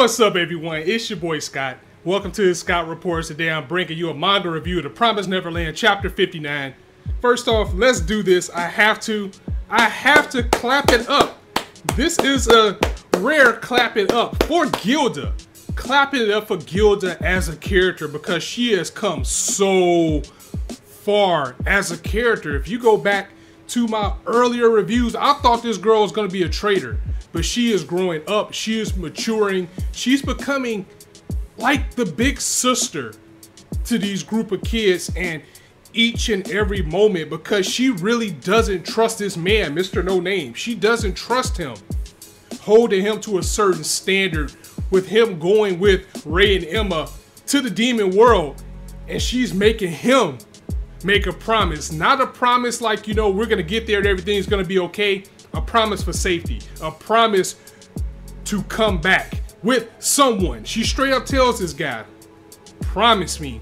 What's up, everyone? It's your boy Scott. Welcome to Scott Reports. Today I'm bringing you a manga review of the Promised Neverland Chapter 59. First off, let's do this. I have to clap it up. This is a rare clap it up for Gilda. Clapping it up for Gilda as a character because she has come so far as a character. If you go back to my earlier reviews, I thought this girl was going to be a traitor, but she is growing up. She is maturing. She's becoming like the big sister to these group of kids, and each and every moment, because she really doesn't trust this man, Mr. No Name. She doesn't trust him, holding him to a certain standard, with him going with Ray and Emma to the demon world, and she's making him make a promise. Not a promise like, you know, we're gonna get there and everything's gonna be okay. A promise for safety, a promise to come back with someone. She straight up tells this guy, promise me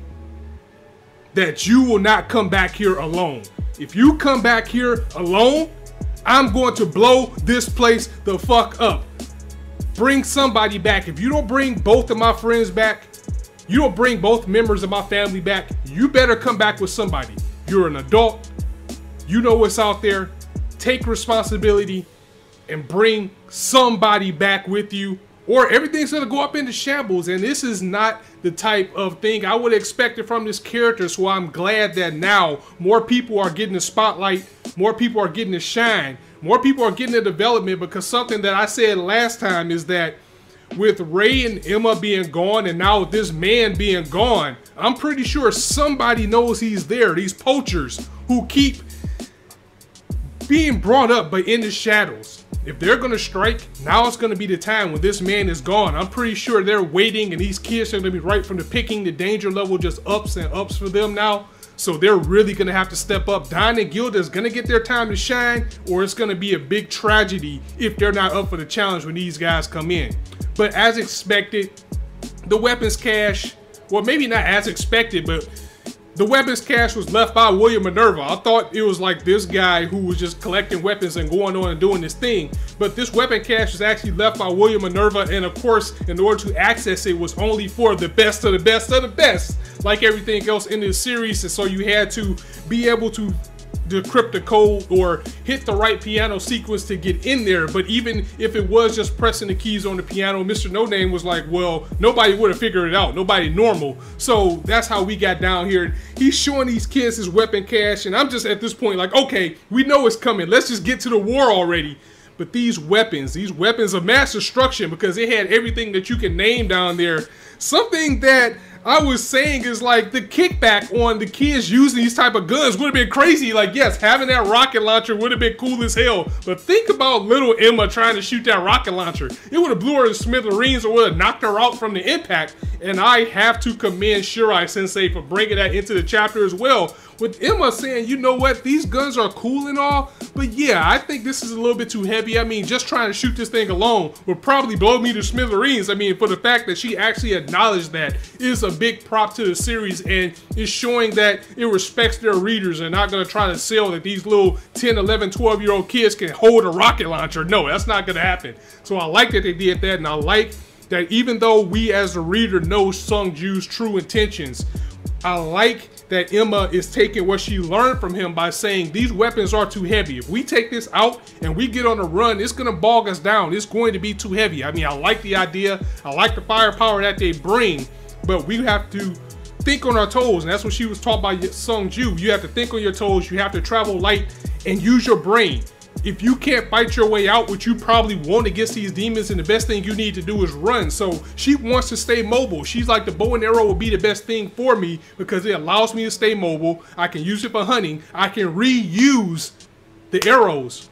that you will not come back here alone. If you come back here alone, I'm going to blow this place the fuck up. Bring somebody back. If you don't bring both of my friends back, you don't bring both members of my family back, you better come back with somebody. You're an adult. You know what's out there. Take responsibility and bring somebody back with you, or everything's gonna go up into shambles. And this is not the type of thing I would expect it from this character. So I'm glad that now more people are getting the spotlight, more people are getting the shine, more people are getting the development, because something that I said last time is that with Ray and Emma being gone, and now with this man being gone, I'm pretty sure somebody knows he's there. These poachers who keep being brought up but in the shadows. If they're gonna strike, now it's gonna be the time when this man is gone. I'm pretty sure they're waiting, and these kids are gonna be right from the picking. The danger level just ups and ups for them now. So they're really gonna have to step up. Don and Gilda is gonna get their time to shine, or it's gonna be a big tragedy if they're not up for the challenge when these guys come in. But as expected, the weapons cache, well, maybe not as expected, but the weapons cache was left by William Minerva. I thought it was like this guy who was just collecting weapons and going on and doing this thing. But this weapon cache was actually left by William Minerva, and of course, in order to access it was only for the best of the best of the best, like everything else in this series. And so you had to be able to decrypt the code or hit the right piano sequence to get in there. But even if it was just pressing the keys on the piano, Mr. No Name was like, well, nobody would have figured it out, nobody normal. So that's how we got down here. He's showing these kids his weapon cache, and I'm just at this point like, okay, we know it's coming, let's just get to the war already. But these weapons of mass destruction, because it had everything that you can name down there. Something that I was saying is like the kickback on the kids using these type of guns would have been crazy. Like, yes, having that rocket launcher would have been cool as hell. But think about little Emma trying to shoot that rocket launcher. It would have blew her to smithereens or would have knocked her out from the impact. And I have to commend Shirai Sensei for bringing that into the chapter as well. With Emma saying, you know what, these guns are cool and all, but yeah, I think this is a little bit too heavy. I mean, just trying to shoot this thing alone would probably blow me to smithereens. I mean, for the fact that she actually acknowledged that is a big prop to the series, and is showing that it respects their readers and not going to try to sell that these little 10, 11, 12-year-old kids can hold a rocket launcher. No, that's not going to happen. So I like that they did that, and I like that even though we as the reader know Sung Ju's true intentions, I like that Emma is taking what she learned from him by saying these weapons are too heavy. If we take this out and we get on a run, it's gonna bog us down. It's going to be too heavy. I mean, I like the idea. I like the firepower that they bring, but we have to think on our toes, and that's what she was taught by Sung Ju. You have to think on your toes. You have to travel light and use your brain. If you can't fight your way out, which you probably won't against these demons, and the best thing you need to do is run. So she wants to stay mobile. She's like, the bow and arrow will be the best thing for me because it allows me to stay mobile. I can use it for hunting. I can reuse the arrows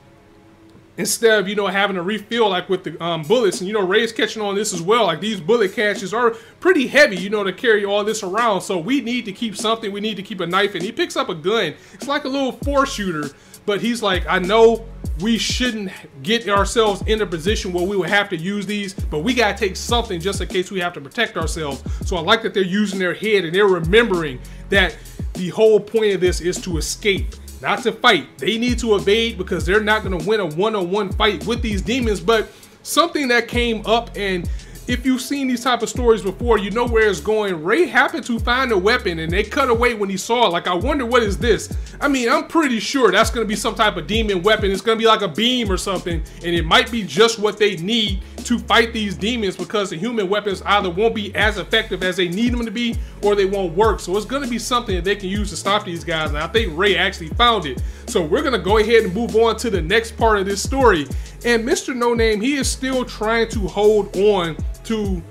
instead of, you know, having to refill like with the bullets. And, you know, Ray's catching on this as well. Like, these bullet caches are pretty heavy, you know, to carry all this around. So we need to keep something. We need to keep a knife. And he picks up a gun. It's like a little 4-shooter. But he's like, I know we shouldn't get ourselves in a position where we would have to use these, but we gotta take something just in case we have to protect ourselves. So I like that they're using their head and they're remembering that the whole point of this is to escape, not to fight. They need to evade because they're not gonna win a one-on-one fight with these demons. But something that came up and if you've seen these type of stories before, you know where it's going. Ray happened to find a weapon and they cut away when he saw it. Like, I wonder what is this? I mean, I'm pretty sure that's going to be some type of demon weapon. It's going to be like a beam or something, and it might be just what they need to fight these demons, because the human weapons either won't be as effective as they need them to be, or they won't work. So it's going to be something that they can use to stop these guys, and I think Ray actually found it. So we're going to go ahead and move on to the next part of this story. And Mr. No Name, he is still trying to hold on to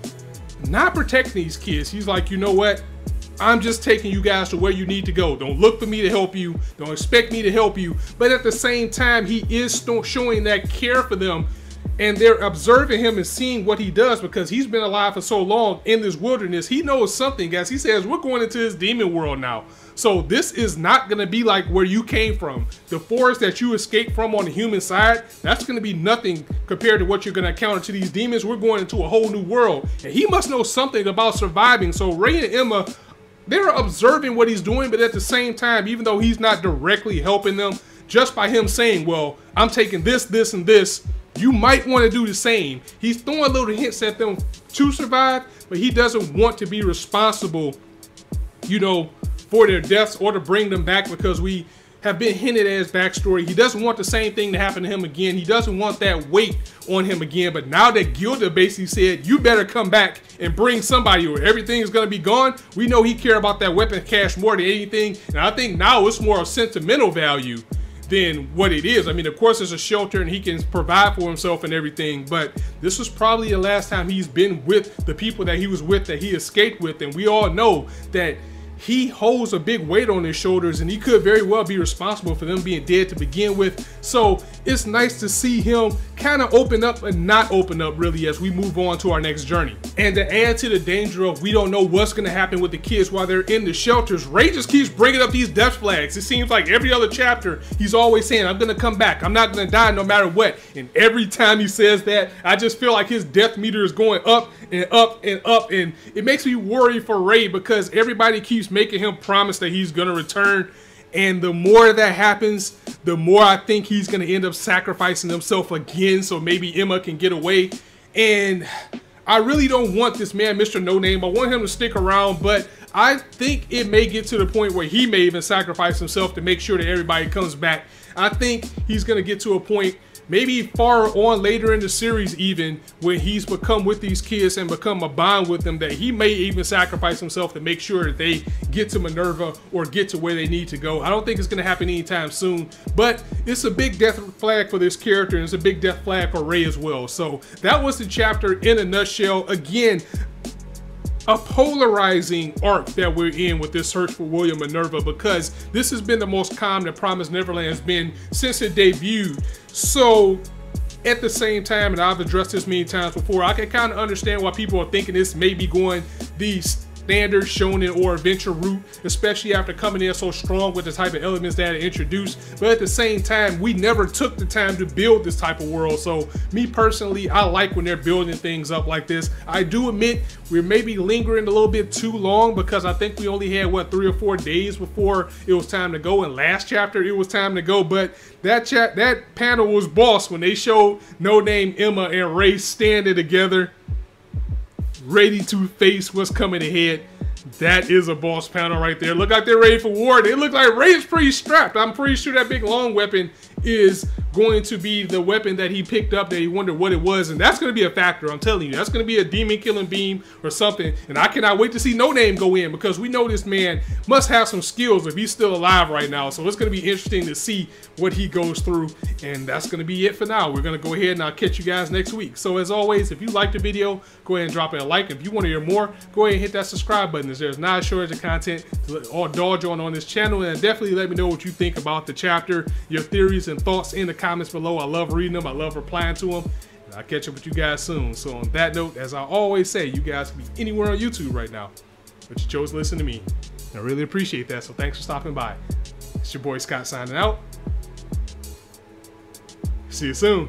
not protect these kids. He's like, you know what? I'm just taking you guys to where you need to go. Don't look for me to help you. Don't expect me to help you. But at the same time, he is showing that care for them, and they're observing him and seeing what he does, because he's been alive for so long in this wilderness. He knows something, guys. He says, we're going into this demon world now. So this is not going to be like where you came from. The forest that you escaped from on the human side, that's going to be nothing compared to what you're going to encounter to these demons. We're going into a whole new world. And he must know something about surviving. So Ray and Emma, they're observing what he's doing, but at the same time, even though he's not directly helping them, just by him saying, well, I'm taking this, this, and this, you might want to do the same. He's throwing little hints at them to survive, but he doesn't want to be responsible, you know, for their deaths or to bring them back, because we have been hinted at his backstory. He doesn't want the same thing to happen to him again. He doesn't want that weight on him again. But now that Gilda basically said, you better come back and bring somebody or everything is going to be gone, we know he cared about that weapon cache more than anything. And I think now it's more of sentimental value than what it is. I mean, of course, it's a shelter and he can provide for himself and everything, but this was probably the last time he's been with the people that he was with, that he escaped with. And we all know that he holds a big weight on his shoulders, and he could very well be responsible for them being dead to begin with. So it's nice to see him kind of open up and not open up, really, as we move on to our next journey. And to add to the danger of we don't know what's going to happen with the kids while they're in the shelters, Ray just keeps bringing up these death flags. It seems like every other chapter he's always saying, I'm going to come back, I'm not going to die no matter what. And every time he says that, I just feel like his death meter is going up and up and up, and it makes me worry for Ray, because everybody keeps making him promise that he's going to return. And the more that happens, the more I think he's going to end up sacrificing himself again so maybe Emma can get away. And I really don't want this man, Mr. No Name. I want him to stick around, but I think it may get to the point where he may even sacrifice himself to make sure that everybody comes back. I think he's going to get to a point, maybe far on later in the series even, when he's become with these kids and become a bond with them, that he may even sacrifice himself to make sure that they get to Minerva or get to where they need to go. I don't think it's going to happen anytime soon, but it's a big death flag for this character, and it's a big death flag for Ray as well. So that was the chapter in a nutshell. Again, a polarizing arc that we're in with this search for William Minerva, because this has been the most calm that Promised Neverland has been since it debuted. So at the same time, and I've addressed this many times before, I can kind of understand why people are thinking this may be going the standard shonen or adventure route, especially after coming in so strong with the type of elements that are introduced. But at the same time, we never took the time to build this type of world. So me personally, I like when they're building things up like this. I do admit we're maybe lingering a little bit too long, because I think we only had, what, 3 or 4 days before it was time to go. And last chapter it was time to go, but that panel was boss when they showed No Name, Emma, and Ray standing together, ready to face what's coming ahead. That is a boss panel right there. Look like they're ready for war. They look like Ray's pretty strapped. I'm pretty sure that big long weapon is going to be the weapon that he picked up that he wondered what it was, and that's going to be a factor. I'm telling you, that's going to be a demon killing beam or something. And I cannot wait to see No Name go in, because we know this man must have some skills if he's still alive right now. So it's going to be interesting to see what he goes through. And that's going to be it for now. We're going to go ahead and I'll catch you guys next week. So as always, if you liked the video, go ahead and drop it a like. If you want to hear more, go ahead and hit that subscribe button, as there's not a shortage of content to indulge on this channel. And definitely let me know what you think about the chapter, your theories and thoughts in the comments below. I love reading them. I love replying to them. And I'll catch up with you guys soon. So on that note, as I always say, you guys can be anywhere on YouTube right now, but you chose to listen to me. I really appreciate that. So thanks for stopping by. It's your boy Scott signing out. See you soon.